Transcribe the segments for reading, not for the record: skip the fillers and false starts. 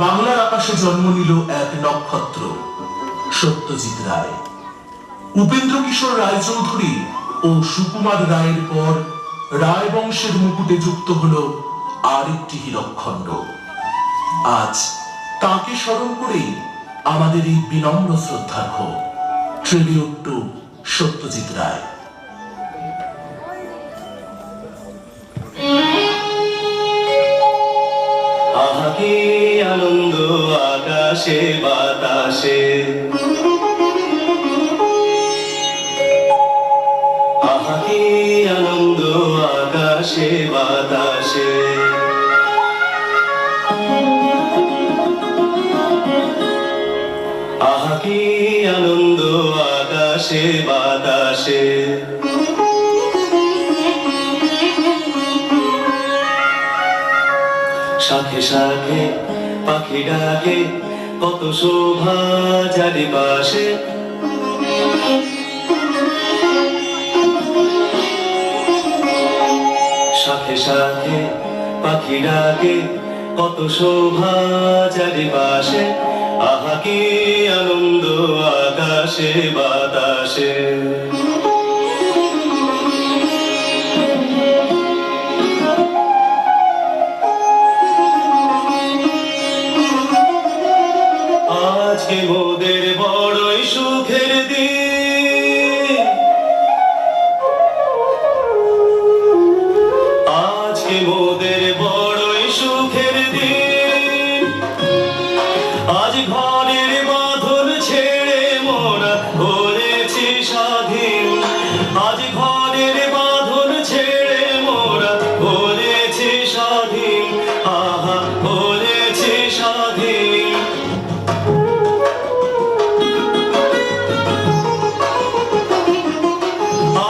বাংলার আকাশে জন্ম নিল এক নক্ষত্র, সত্যজিৎ রায়। উপেন্দ্র কিশোর রায়চৌধুরী ও সুকুমার রায়ের পর রায় বংশের মুকুটে যুক্ত হল আরেকটি হীরকখণ্ড। আজ তাকে স্মরণ করেই আমাদের এই বিনম্র শ্রদ্ধার্ঘ ট্রিবিউট টু সত্যজিৎ রায়। আহা কি আনন্দ আকাশে বাতাসে, আহা কি আনন্দ আকাশে বাতাসে, আহা কি আনন্দ আকাশে বাতাসে। শাখে শাখে পাখি ডাকে, কত শোভা চারিপাশে, শাখে শাখে পাখি ডাকে, কত শোভা চারিপাশে, আহা কি আনন্দ আকাশে বাতাসে। আজকে মোদের বড়ই সুখের দিন, আজকে মোদের বড়ই সুখের দিন। আজ ঘরের বাঁধন ছেড়ে মোরা হয়েছি স্বাধীন, আজ ঘরের বাঁধন ছেড়ে মোরা হয়েছি স্বাধীন, আহা হয়েছি স্বাধীন।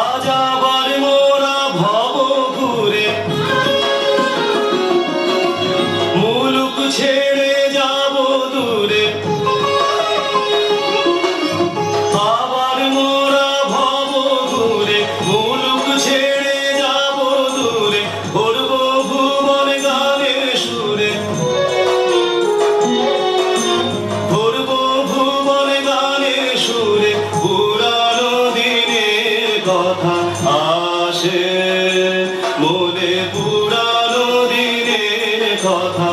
আজ আবার মোরা ভব ঘুরে মুলুক ছেড়ে যাব দূরে, আবার মোরা ভব ঘুরে মুলুক ছেড়ে যাব দূরে, ভরব ভুবন গানের সুরে, ভরব ভুবন গানের সুরে। পুরানো দিনের কথা আসে মনে, পুরানো দিনের কথা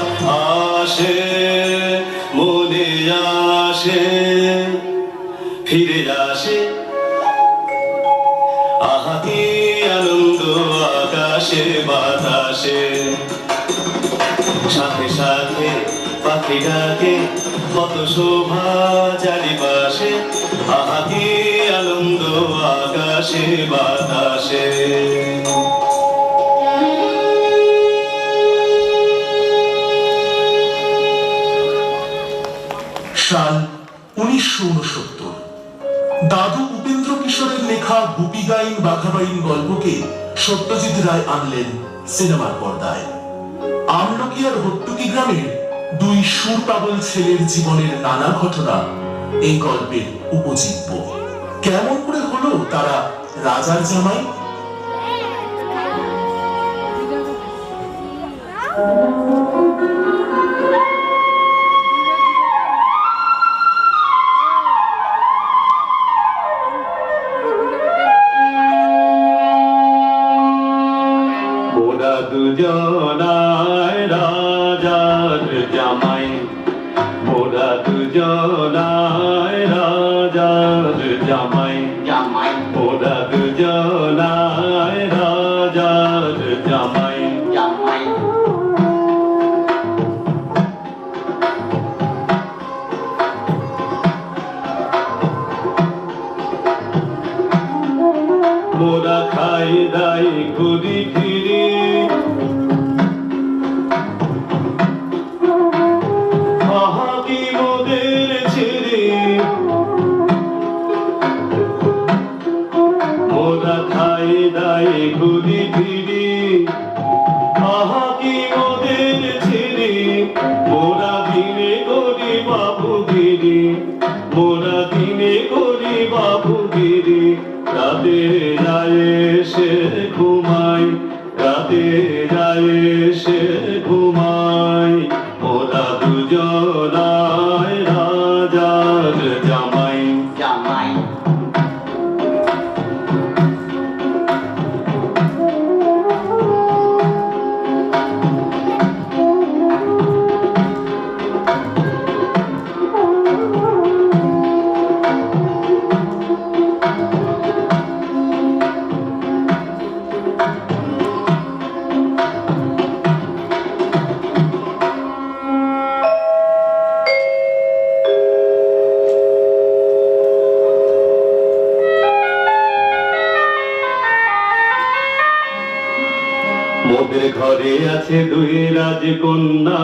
আসে মনে, আসে ফিরে আসে। আহা কি আনন্দ আকাশে বাতাসে, সাথে সাথে পাখি ডাকে, কত শোভা চারিপাশে, আহা কি আনন্দ আকাশে বাতাসে। সাল 1969। দাদু উপেন্দ্র কিশোরের লেখা গুপি গাইন বাঘাবাইন গল্পকে সত্যজিৎ রায় আনলেন সিনেমার পর্দায়। আমলকি আর হট্টুকি গ্রামের দুই সুর পাগল ছেলের জীবনের নানা ঘটনা এই গল্পের উপজীব্য। কেমন করে হলো তারা রাজার জামাই? মোরা দুজনায় রাজার জামাই, মোরা দুজনায় রাজার জামাই, জামাই মোরা দুজনায় রাজার জামাই, জামাই। মোরা খাই দাই ঘুরি ফিরি, আহা কি মোদের ছেড়ে, মোরা খাই দাই ঘুরি ফিরি, আহা কি মোদের ছেড়ে। মোরা দিনে করি বাবুগিরি, মোরা দিনে করি বাবুগিরি, রাতে যায় সে ঘুমাই, রাতে যায় সে ঘুমাই। মোরা দুজন মোদের ঘরে আছে দুই রাজকন্যা,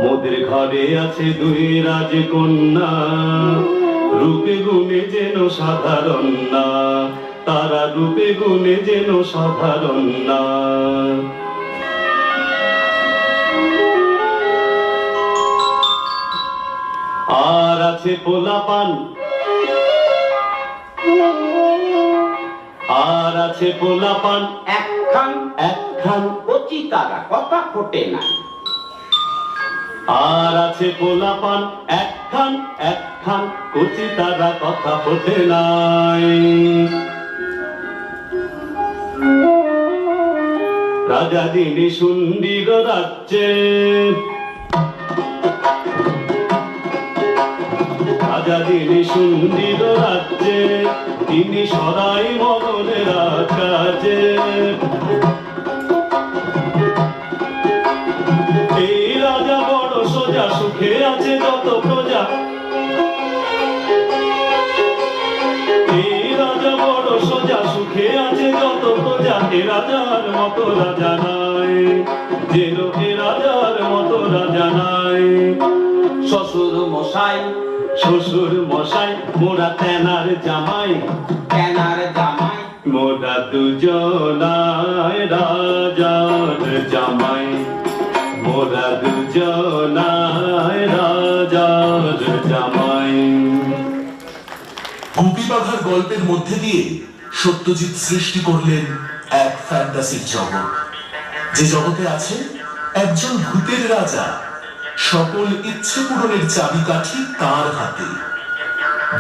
মোদের ঘরে আছে দুই রাজকন্যা, রূপে গুণে যেন সাধারণ না, তারা রূপে গুণে যেন সাধারণ না। আর আছে পোলাপান, আর আছে পোলাপান একখান একখান, কচি তারা কথা ফোটে না। আর আছে পোলাপান একখান একখান, কচি তারা কথা ফোটে নাই। রাজা যিনি শুন্ডির রাজ্যে, রাজা যিনি শুন্ডির রাজ্যে, তিনি সদাই মগনের কাজে। এই রাজা বড় সোজা, সুখে আছে যত প্রজা। এই রাজা বড় সোজা, সুখে আছে যত প্রজা। এ রাজার মতো রাজা নাই, যেন এ রাজার মতো রাজা নাই। শ্বশুর মশাই, শ্বশুর মশাই মোরা তেনার জামাই, কেনার জামাই, মোরা দুজনায় রাজার জামাই, মোরা দুজনায় রাজার জামাই। গুপি বাঘার গল্পের মধ্যে দিয়ে সত্যজিৎ সৃষ্টি করলেন এক ফ্যান্টাসির জগৎ, যে জগতে আছে একজন ভূতের রাজা, সকল ইচ্ছে পূরণের চাবিকাঠি তার হাতে।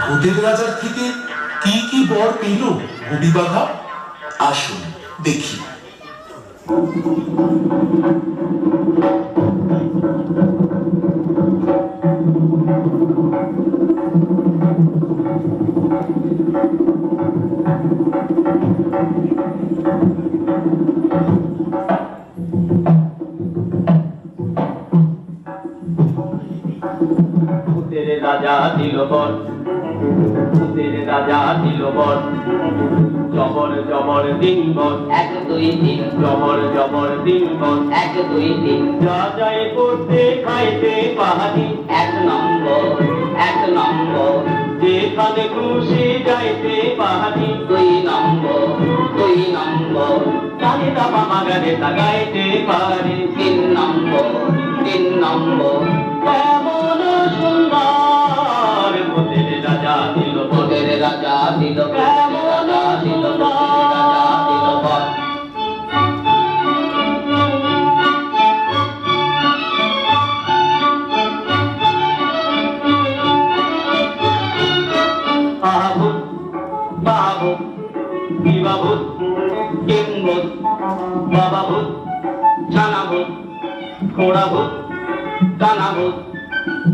ভূতের রাজার থেকে কি কি বর পেল গুপি বাঘা, আসুন দেখি। ভূতের রাজা দিল বর, ভূতের রাজা দিল বর। জবর জবর দিন বর, এক দুই তিন, জবর জবর দিন বর, এক দুই তিন। যা যায় করতে খাইতে পাহাড়ি, এক নম্বর, এক নম্বর। যেখানে খুশি যাইতে পাহাড়ি, দুই নম্বর, দুই নম্বর। কানে দাবা মাগারে তাগাইতে পারি, তিন নম্বর, তিন নম্বর। কেমন সুন্দর ভূতের রাজা দিল, ভূতের রাজা দিল, কেমন সুন্দর রাজা দিল বর। আভূত বাভূত বিবাভূত কিংভূত বাবাভূত ছানাভূত ঘোড়াভূত কানাভূত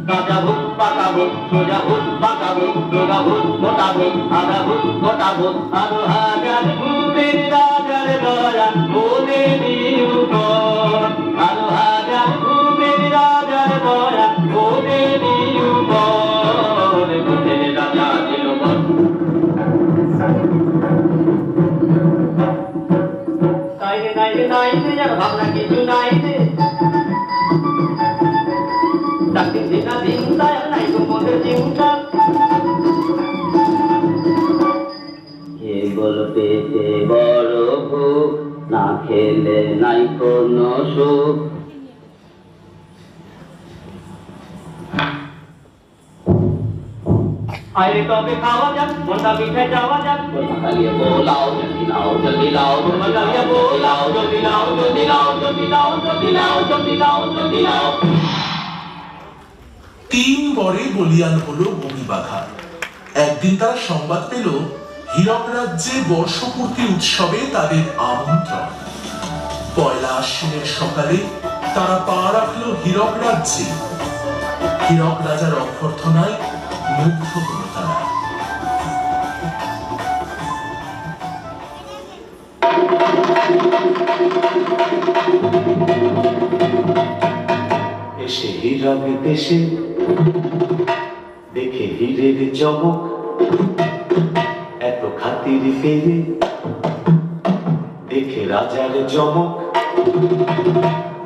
কাঁচাভূত পাকাভূত সোজাভূত বাঁকাভূত রোগাভূত মোটাভূত আধাভূত গোটাভূত। আরো হাজার ভূতের রাজার দয়া মোদেরই উপর, আরো হাজার ভূতের রাজার দয়া মোদেরই উপর। ভূতের রাজা দিল বর। নাইরে নাইরে নাইরে যার ভাবনা কিছু নাইরে, ডাক্তার দিনা দিন দয়াল নাই তোমাদের চিন্তা। এ গল্পেতে বড় ভূখ, না খেলে নাই কোনো সুখ। আরে তবে খাওয়া যাক, মনটা মিঠে যাওয়া যাক। বলিয়ে বোলাও জলদি লাও, জলদি লাও, বলিয়ে বোলাও জলদি লাও, জলদি লাও, জলদি লাও, জলদি লাও, জলদি লাও, জলদি লাও। তিন বরে বলিয়ান হলো গুপি বাঘা। একদিন তারা সংবাদ পেল হীরক রাজ্যে বর্ষপূর্তি উৎসবে তাদের আমন্ত্রণ। পয়লা আশ্বিনের সকালে তারা পা রাখলো হীরক রাজ্যে। হীরক রাজার অভ্যর্থনায় মুগ্ধ হলো তারা। এসে হীরক দেশে দেখে হীরের চমক, এত খাতির পেরে দেখে রাজার চমক,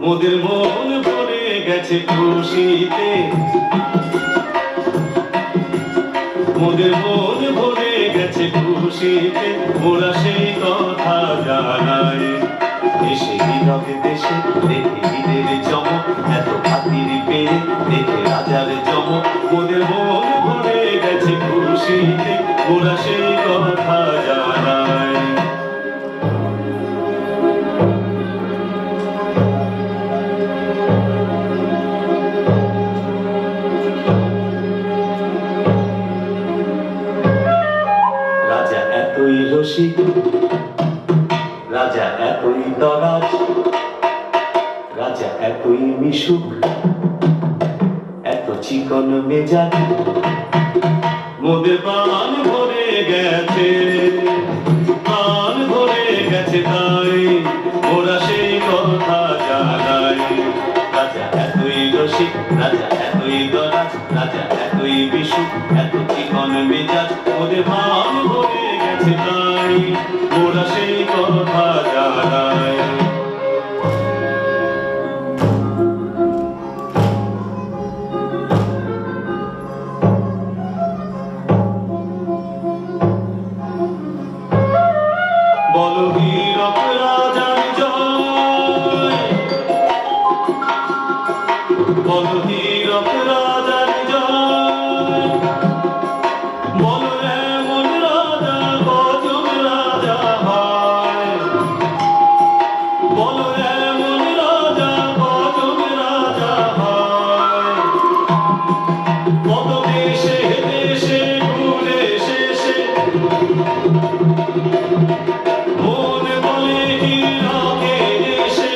মোদের মন ভরে গেছে খুশিতে, মোদের মন ভরে গেছে খুশিতে, মোরা সেই কথা জানাই। এসে হীরক দেশে দেখে হীরের চমক, এত খাতির পেয়ে দেখে রাজার চমক, মোদের মন ভরে গেছে খুশিতে, মোরা সেই কথা জানাই। রাজা এতই রসিক, রাজা এতই দরাজ, রাজা এতই মিশুক, এত চিকন মেজাজ, মোদের প্রাণ ভরে গেছে, প্রাণ ভরে গেছে তাই ওরা সেই কথা জানাই। রাজা এতই রসিক, রাজা এতই দরাজ, রাজা এতই মিশুক, এত চিকন মেজাজ, মোদের প্রাণ ভরে গেছে তাই ওরা সেই কথা জানাই। বলো হীরক রাজার জয়, বলো হীরক রাজার জয়, বলো এমন রাজা গজব রাজা হয়, বলো এমন রাজা গজব রাজা হয়। কত দেশে দেশে ঘুরে শেষে মন বলে হীরকে এসে,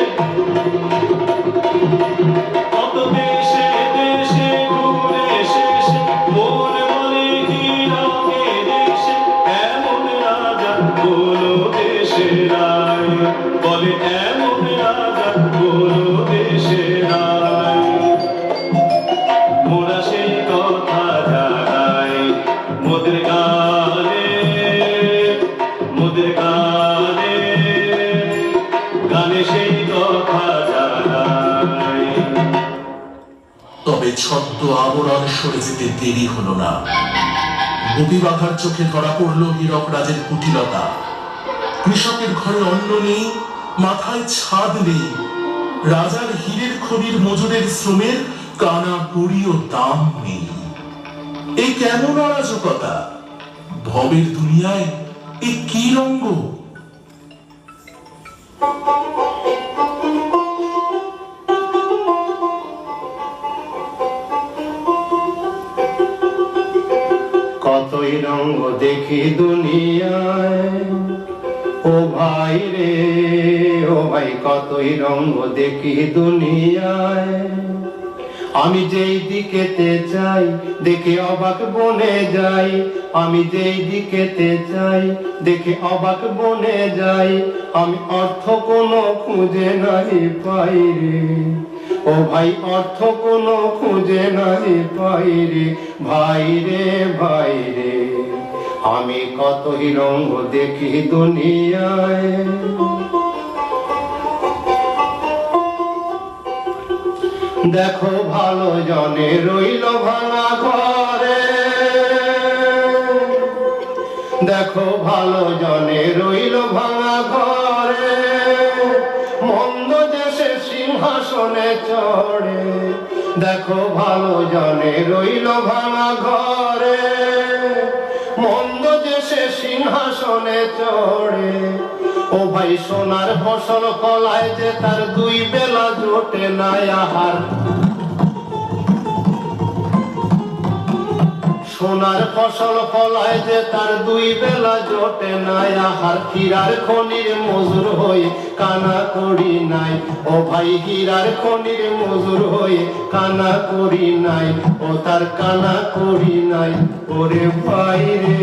কত দেশে দেশে ঘুরে শেষে মন বলে হীরকে এসে, এমন রাজা কোনো দেশে নাই, বলে এমন রাজা কোনো দেশে নাই। মোরা সেই কথা জানাই মোদের গানে, মোদের গানে, গানে সেই কথা জানাই। তবে ছদ্ম আবরণ সরে যেতে দেরি হলো না। গোপী বাঘার চোখে ধরা পড়ল হীরক রাজের কুটিলতা। কৃষকের ঘরে অন্ন নেই, মাথায় ছাদ নেই, রাজার হীরের খনির মজুরের শ্রমের কানা কড়িও দাম নেই। এই কেমন অরাজকতা! ভবের দুনিয়ায় এ কি রঙ্গ! কতই রঙ দেখি দুনিয়ায়, ও ভাই রে ও ভাই, কতই রঙ দেখি দুনিয়ায়। আমি যেই দিকেতে চাই দেখে অবাক বনে যাই, আমি যেই দিকেতে চাই দেখে অবাক বনে যাই। আমি অর্থ কোনো খুঁজে নাই পাই রে, ও ভাই অর্থ কোনো খুঁজে নাই পাই রে, ভাই রে ভাই রে। আমি কতই রঙ দেখি দুনিয়ায়। দেখো ভালো জনে রইল ভাঙা ঘরে, দেখো ভালো জনে রইল ভাঙা ঘরে, মন্দ দেশে সিংহাসনে চড়ে। দেখো ভালো জনে রইল ভাঙা ঘরে, মন্দ দেশে সিংহাসনে চড়ে। ও ভাই সোনার ফসল ফলায় যে তার দুই বেলা জোটে না আহার, সোনার ফসল ফলায় যে তার দুই বেলা জোটে নাই আহার। হীরার খনির মজুর হয়ে কানা করি নাই, ও ভাই হীরার খনির মজুর হয়ে কানা করি নাই, ও তার কানা করি নাই। ওরে ভাই রে,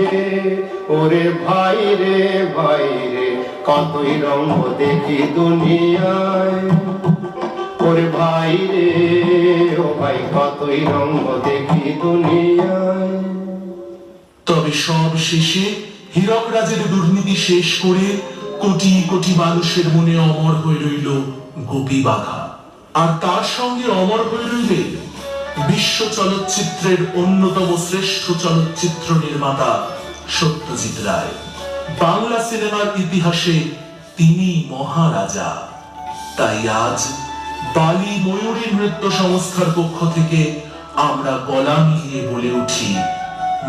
ওরে ভাই রে ভাই রে, কতই রঙ দেখি দুনিয়ায়। ওরে ভাই রে ও ভাই, কতই রঙ দেখি দুনিয়ায়। তবে সব শেষে হীরক রাজের দুর্নীতি শেষ করে কোটি কোটি মানুষের মনে অমর হয়ে রইল গোপী বাঘা। আর তার সঙ্গে অমর হয়ে রইলেন বিশ্ব চলচ্চিত্রের অন্যতম শ্রেষ্ঠ চলচ্চিত্র নির্মাতা সত্যজিৎ রায়। বাংলা সিনেমার ইতিহাসে তিনি মহারাজা। তাই আজ বালি ময়ূরী নৃত্য সংস্থার পক্ষ থেকে আমরা গলা মিলিয়ে বলে উঠি,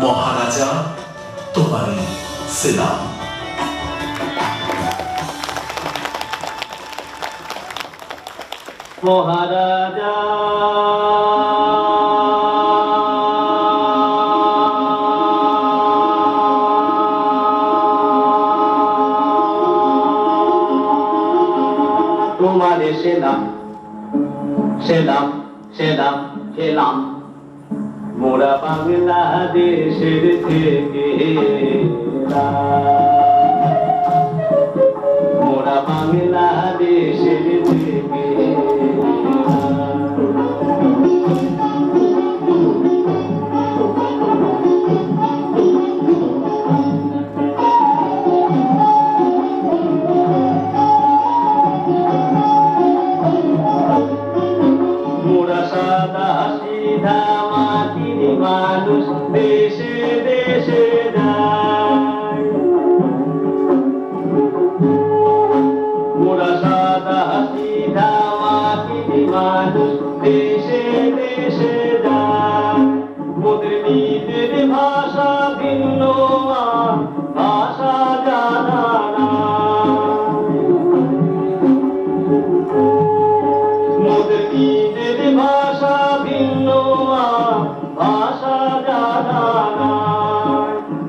মহারাজা তোমারে সেলাম। মহারাজা তোমারে সেলাম সেলাম সেলাম সেলাম, মোরা বাংলাদেশের থেকে মোরা বাংলাদেশের থেকে মোরা সাদা সিধা মাটির মানুষ দেশে দেশে যায়, মোরা সাদা সিধা মাটির মানুষ দেশে দেশে যায়, মোদের নিজের ভাষা ভিন্ন ভাষা জানা মোদের নিজের ভাষা ভিন্ন ভাষা জানা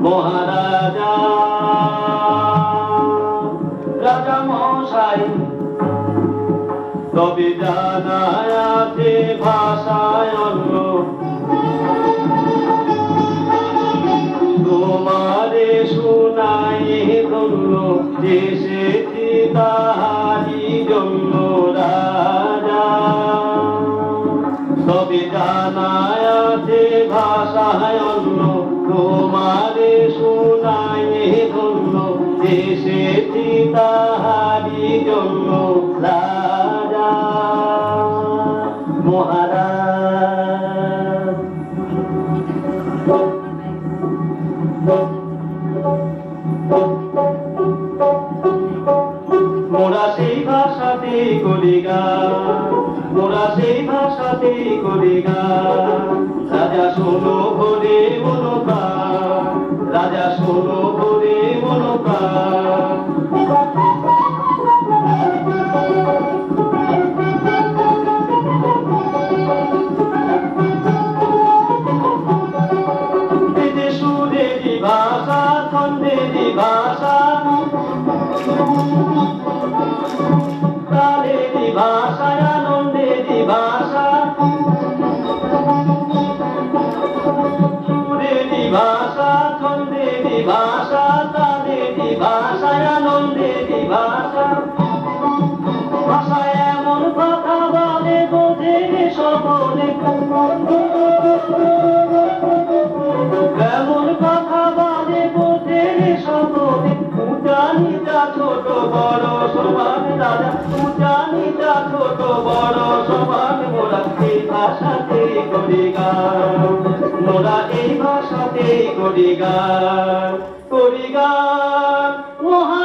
মহারাজা রাজা মশাই তবে জানা আছে ভাষায় অন্য, তোমারে শোনাই ধন্য দেশেছি তাহারি জন্য রাজা, তবে জানা আছে ভাষায় অন্য, তোমারে শোনাই ধন্য দেশেছি তাহারি জন্য রাজা মহারাজ। মোরা সেই ভাষাতেই করি গান, মোরা সেই ভাষাতেই করি গান, রাজা শোনো ভরে মনো প্রাণ, রাজা শোনো ভরে মনো প্রাণ। সুরেরই ভাষা ছন্দেরই ভাষা তালেরই ভাষা আনন্দেরই ভাষা, সুরেরই ভাষা ছন্দেরই ভাষা তালেরই ভাষা আনন্দেরই ভাষা, ভাষায় এমন কথা বলে বোঝে সকলে, এমন কথা বলে বোঝে সকলে, উঁচা নিচা ছোট বড় সমান রাজা, উঁচা নিচা ছোট বড় সমান, মোরা এই ভাষাতেই করি গান, মোরা এই ভাষাতেই করি গান, করি গান মহা